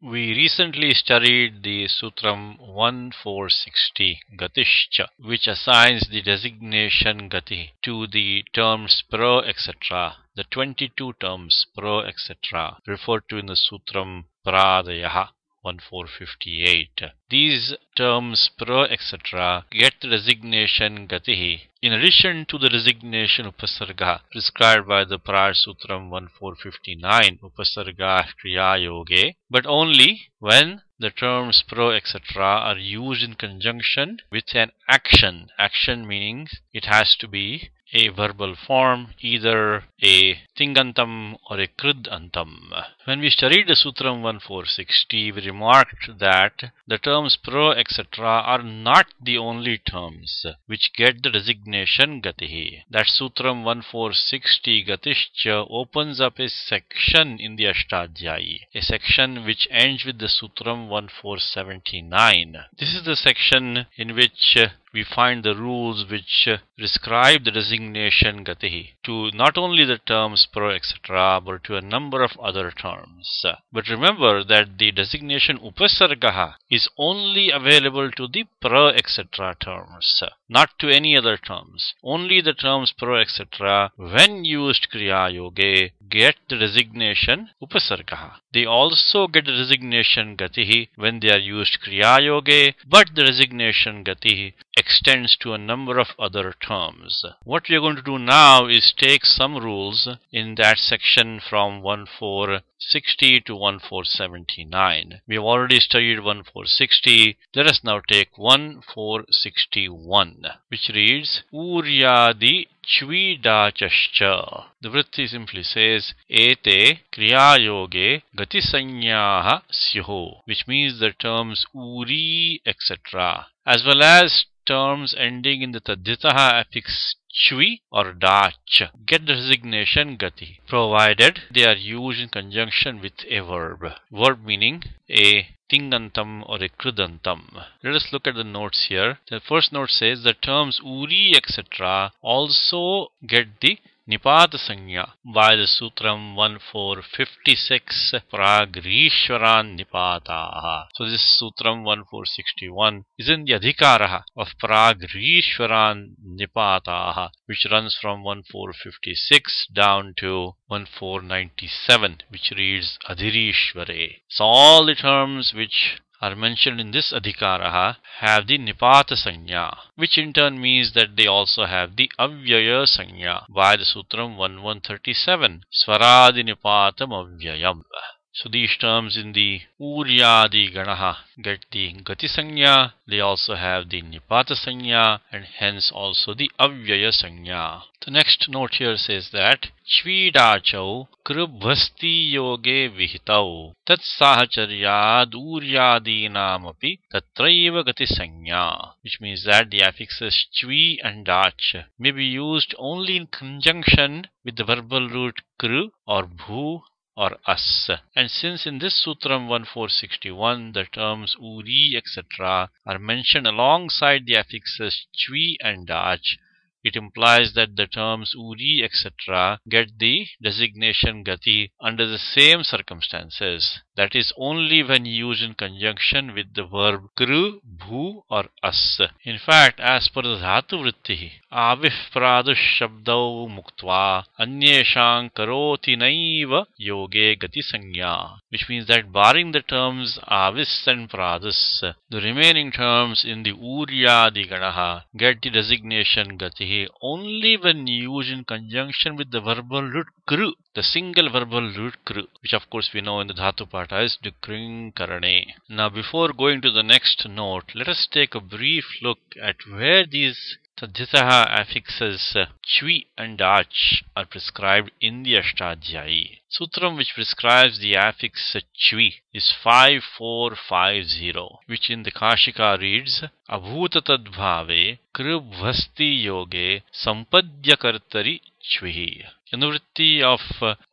We recently studied the Sutram 1460 Gatishcha, which assigns the designation Gati to the terms pro etc., the 22 terms pro etc. referred to in the Sutram Pradayaha 1458. These terms pro etc. get the designation Gatihi in addition to the designation Upasarga prescribed by the prior Sutram 1459 Upasarga Kriya Yoge, but only when the terms pro etc. are used in conjunction with an action. Action meaning it has to be a verbal form, either a tingantam or a kridantam. When we studied the Sutram 1460, we remarked that the terms pro etc. are not the only terms which get the designation Gatihi. That Sutram 1460 Gatishcha opens up a section in the Ashtadhyayi, a section which ends with the Sutram 1479. This is the section in which we find the rules which prescribe the designation Gatihi to not only the terms pro etc. but to a number of other terms. But remember that the designation Upasargaha is only available to the pro etc. terms, not to any other terms. Only the terms pro etc. when used Kriya Yoge get the designation Upasargaha. They also get the designation Gatihi when they are used Kriya Yoge, but the designation Gatihi extends to a number of other terms. What we are going to do now is take some rules in that section from 1460 to 1479. We have already studied 1460. Let us now take 1461, which reads Uryadi Chvidachascha. The vritti simply says Ete Kriya Yoge Gatisanyaha Syuho, which means the terms Uri etc. as well as terms ending in the Tadhitaha affix Chvi or Dach get the designation Gati, provided they are used in conjunction with a verb. Verb meaning a tingantam or a kridantam. Let us look at the notes here. The first note says the terms Uri etc. also get the Nipata Sanya by the Sutram 1456 Pragrishwaran Nipataha. So this Sutram 1461 is in the Adhikaraha of Pragrishwaran Nipataha, which runs from 1456 down to 1497, which reads Adhirishware. So all the terms which are mentioned in this Adhikaraha have the Nipata Sanya, which in turn means that they also have the Avyaya Sanya by the Sutram 1137 Swaradi Nipatam Avyayam. So these terms in the Uryadi Ganaha get the Gati Sanya, they also have the Nipata Sanya, and hence also the Avyaya Sanya. The next note here says that Chvidachau Krubhasti Yoge Vihitau Tat Sahacharyad Uryadinamapi Tatraiva Gati Sanya, which means that the affixes Chvi and Dach may be used only in conjunction with the verbal root Kru or Bhu or As. And since in this Sutram 1461 the terms Uri etc. are mentioned alongside the affixes Chvi and Dach, it implies that the terms Uri etc. get the designation Gati under the same circumstances, that is only when used in conjunction with the verb Kru, Bhu or As. In fact, as per the Dhatu Vritti, Avih Pradush Shabdau Muktva Anyeshang Karoti Naiva Yoge Gati Sanya, which means that barring the terms Avis and Pradus, the remaining terms in the Uryadi Ganaha get the designation Gati only when used in conjunction with the verbal root Kru, the single verbal root Kru, which of course we know in the Dhatu Pata is Dukring Karane. Now before going to the next note, let us take a brief look at where these Tadhitaha affixes Chvi and Dach are prescribed in the Ashtadhyayi. Sutram which prescribes the affix Chvi is 5450, which in the Kashika reads Abhutatadbhave Krubhasti Yoge Sampadyakartari Chvihi. In the vritti of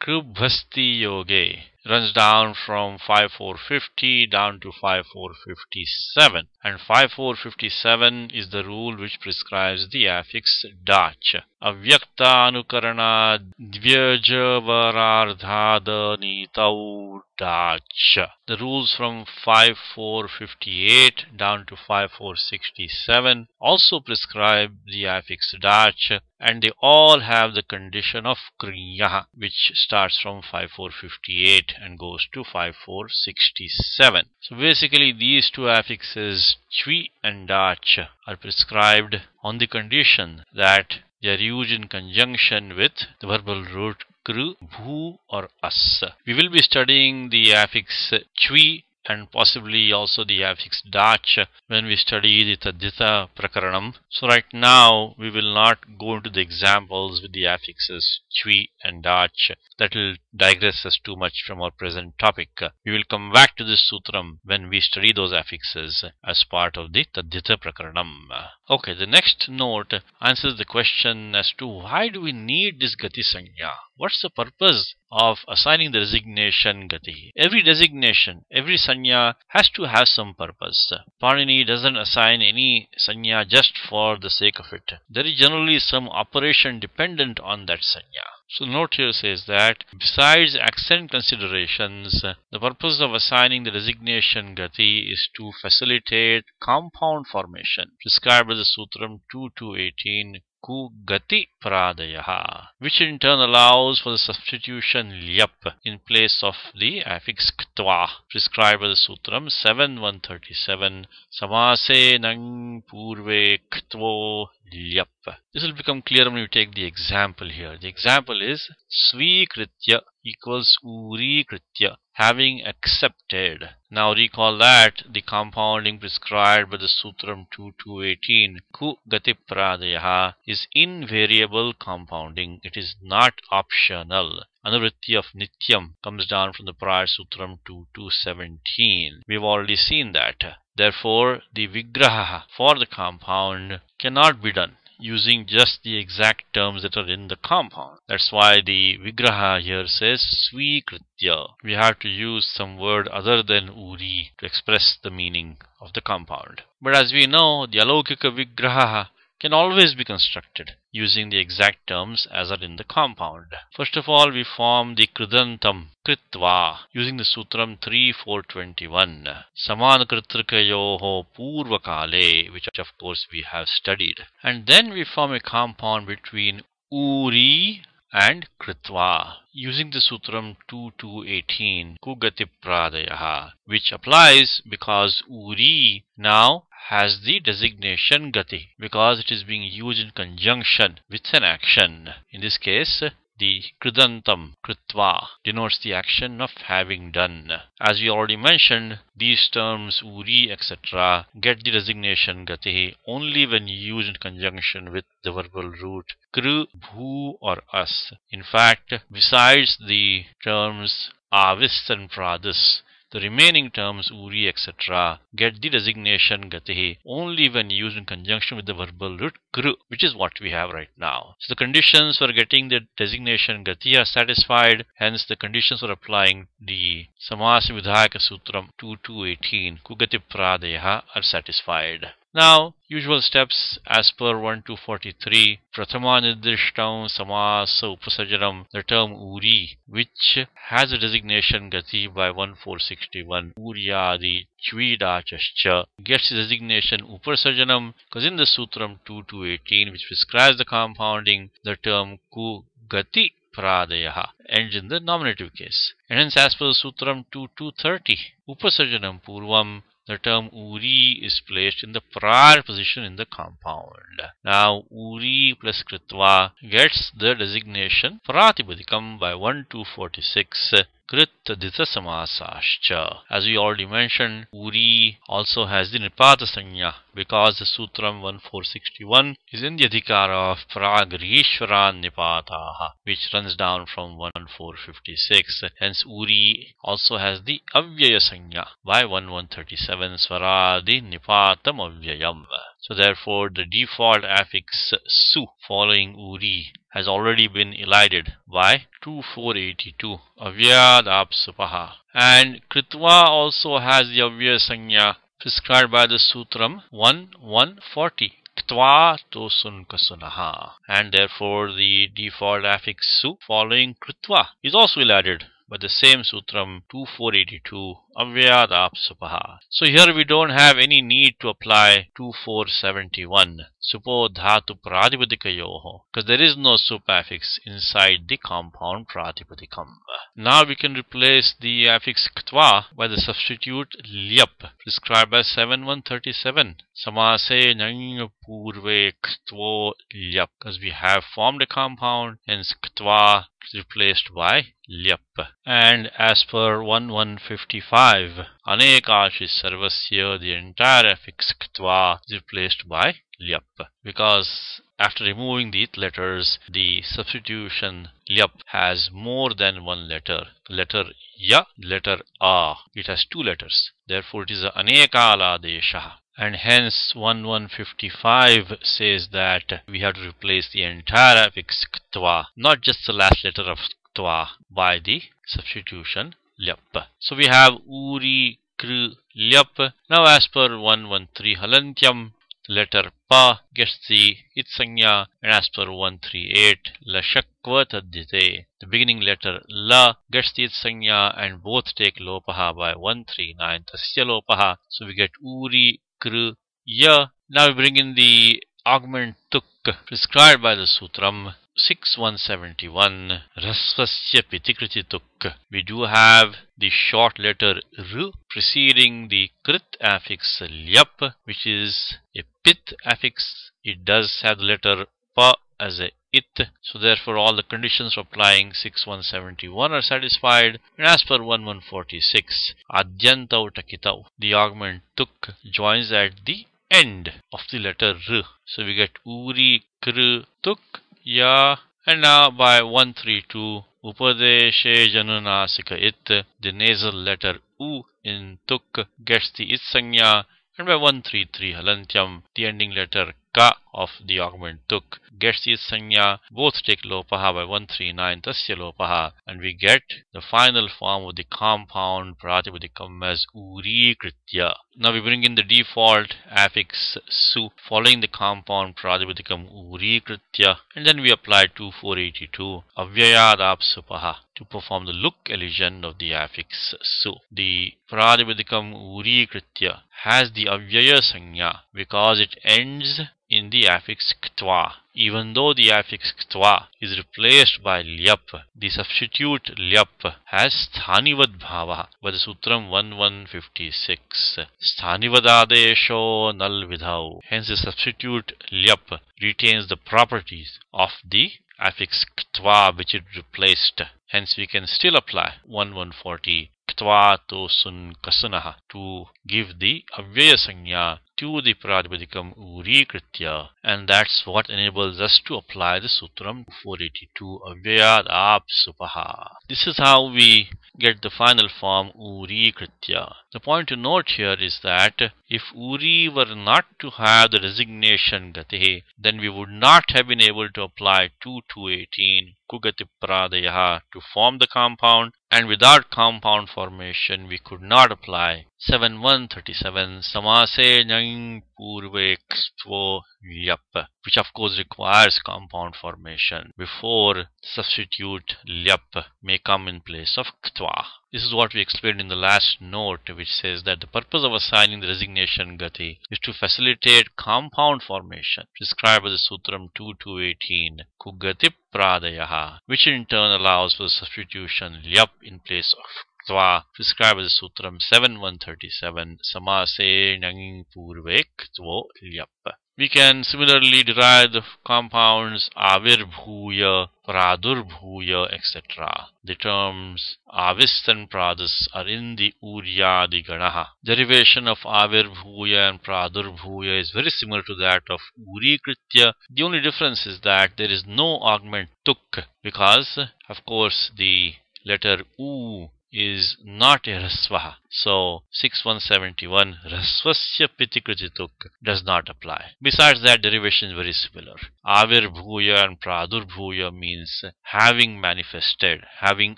Krubhasti Yoge, runs down from 5450 down to 5457. And 5457 is the rule which prescribes the affix dach. Avyaktanukarana dvyajvarardhadanitau dach. The rules from 5458 down to 5467 also prescribe the affix dach, and they all have the condition of kriya, which starts from 5458 and goes to 5467. So basically these two affixes, chvi and dach, are prescribed on the condition that they are used in conjunction with the verbal root kru, bhu or as. We will be studying the affix chvi and possibly also the affix dach when we study the Tadhita Prakaranam. So right now we will not go into the examples with the affixes chvi and dach. That will digress us too much from our present topic. We will come back to this sutram when we study those affixes as part of the Tadhita Prakaranam. Okay, the next note answers the question as to why do we need this Gati Sanya? What's the purpose of assigning the designation Gati? Every designation, every Sanya has to have some purpose. Pāṇini doesn't assign any Sanya just for the sake of it. There is generally some operation dependent on that Sanya. So the note here says that besides accent considerations, the purpose of assigning the designation Gati is to facilitate compound formation prescribed by the Sutram 2.2.18 Ku Gati Pradayaha, which in turn allows for the substitution lyap in place of the affix ktva prescribed by the Sutram 7.137 Samase Nang Purve Ktvo Lyap. This will become clear when you take the example here. The example is Svikritya equals Urikritya, having accepted. Now recall that the compounding prescribed by the Sutram 2.2.18 Ku Gati Pradayaha is invariable compounding. It is not optional. Anuvritti of Nityam comes down from the prior Sutram 2.2.17. We have already seen that. Therefore, the Vigraha for the compound cannot be done using just the exact terms that are in the compound. That's why the Vigraha here says Svikritya. We have to use some word other than Uri to express the meaning of the compound. But as we know, the Alaukika Vigraha can always be constructed using the exact terms as are in the compound. First of all, we form the Kridantam Kritva using the Sutram 3.4.21 Samanakritrikayoho Purvakale, which of course we have studied. And then we form a compound between Uri and Kritva using the Sutram 2.2.18 Kugati Pradayaha, which applies because Uri now has the designation Gati because it is being used in conjunction with an action. In this case, the Kridantam Kritva denotes the action of having done. As we already mentioned, these terms Uri etc. get the designation Gati only when used in conjunction with the verbal root Kru, Bhu or As. In fact, besides the terms Avis and Pradis, the remaining terms Uri etc. get the designation Gati only when used in conjunction with the verbal root Kru, which is what we have right now. So the conditions for getting the designation Gati are satisfied, hence the conditions for applying the Samasa Vidhayaka Sutram 2.2.18 Kugati Pradayaha are satisfied. Now, usual steps as per 1.2.43 Prathama Nirdishtam Samasa Upasajanam, the term Uri, which has a designation Gati by 1.4.61 Uryadi Chvidachascha, gets the designation Upasajanam because in the Sutram 2.2.18 which prescribes the compounding, the term Ku Gati Pradayaha ends in the nominative case. And hence as per the Sutram 2.2.30 Upasajanam Purvam, the term Uri is placed in the prior position in the compound. Now, Uri plus Kritva gets the designation Pratipadikam by 1.2.46 Krit Dita Samasascha. As we already mentioned, Uri also has the Nipata Sanya because the Sutram 1.4.61 is in the Adhikara of Pragrishvaran Nipataha, which runs down from 1.4.56. Hence, Uri also has the Avyaya Sanya by 1.1.37 Swaradi Nipatam Avyayam. So therefore, the default affix Su following Uri has already been elided by 2482 avyadapsupaha. And kritva also has the avyaya sanya prescribed by the Sutram 1140. Ktva tosun kasunaha. And therefore the default affix su following kritva is also elided by the same Sutram 2482 avyadapsupaha. So here we don't have any need to apply 2471 supo dhatu pratipadikayoho, because there is no supaffix inside the compound pratipadikam. Now we can replace the affix ktva by the substitute lyap prescribed by 7137. Samase nang purve ktvo lyap, because we have formed a compound, hence ktva is replaced by lyap. And as per 1155, anekashis sarvasya, the entire affix ktva is replaced by lyap, because after removing the it letters, the substitution lyap has more than one letter. Letter ya, letter a. It has two letters. Therefore it is a anekala desha. And hence 1155 says that we have to replace the entire affix ktva, not just the last letter of ktva, by the substitution lyap. So we have uri kr lyap. Now as per 113 halantyam, letter pa gets the it sanya, and as per 138 lashakva tadyate, the beginning letter la gets the it sanya, and both take lopaha by 139 tasya lopaha. So we get uri kr ya. Now we bring in the augment tuk prescribed by the Sutram 6171 rasvasya pitikriti tuk. We do have the short letter r preceding the krit affix lyap, which is a pit affix. It does have the letter pa as a it, so therefore all the conditions for applying 6171 are satisfied. And as per 1146 adyantau takitau, the augment tuk joins at the end of the letter r, so we get uri kr tuk ya. And now by 132 upadeshe janunasika it, the nasal letter u in tuk gets the it sanya, and by 133 halantyam, the ending letter ka of the augment tuk gets the it sanya. Both take lopaha by 139 tasya lopaha, and we get the final form of the compound pratipadikam as uri kritya. Now we bring in the default affix su following the compound pratipadikam uri kritya, and then we apply 2482 avyayadapsupaha to perform the look elision of the affix su. The pratipadikam uri kritya has the avyaya sanya because it ends in the affix ktva. Even though the affix ktva is replaced by lyap, the substitute lyap has sthanivad bhava by the Sutram 1156. Sthanivadadesho nal vidhau. Hence the substitute lyap retains the properties of the affix ktva which it replaced. Hence we can still apply 1140 ktva tosun kasunaha to give the avyaya sanya to the pratipadikam uri kritya, and that's what enables us to apply the Sutram 482 avyayadapsupaha. This is how we get the final form uri kritya. The point to note here is that if uri were not to have the designation gati, then we would not have been able to apply 2218 kugati pradayaha to form the compound, and without compound formation we could not apply 7137 samase nang purve ktvo lyap, which of course requires compound formation before substitute lyap may come in place of ktva. This is what we explained in the last note, which says that the purpose of assigning the designation gati is to facilitate compound formation prescribed by the Sutram 2218 kugati pradayaha, which in turn allows for the substitution lyap in place of ktva prescribed by the Sutram 7137 samase nang purve ktvo lyap. We can similarly derive the compounds avirbhuya, pradurbhuya, etc. The terms avis and pradus are in the uryadi ganaha. Derivation of avirbhuya and pradurbhuya is very similar to that of uri kritya. The only difference is that there is no augment tuk, because of course the letter u is not a rasvaha. So 6171 rasvasya pitikritituk does not apply. Besides that, derivation is very similar. Avirbhuya and pradurbhuya means having manifested, having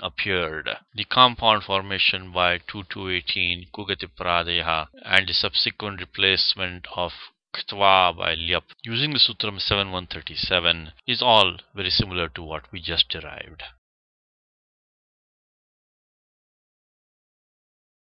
appeared. The compound formation by 2218 kugati pradaya and the subsequent replacement of ktva by lyap using the Sutram 7137 is all very similar to what we just derived.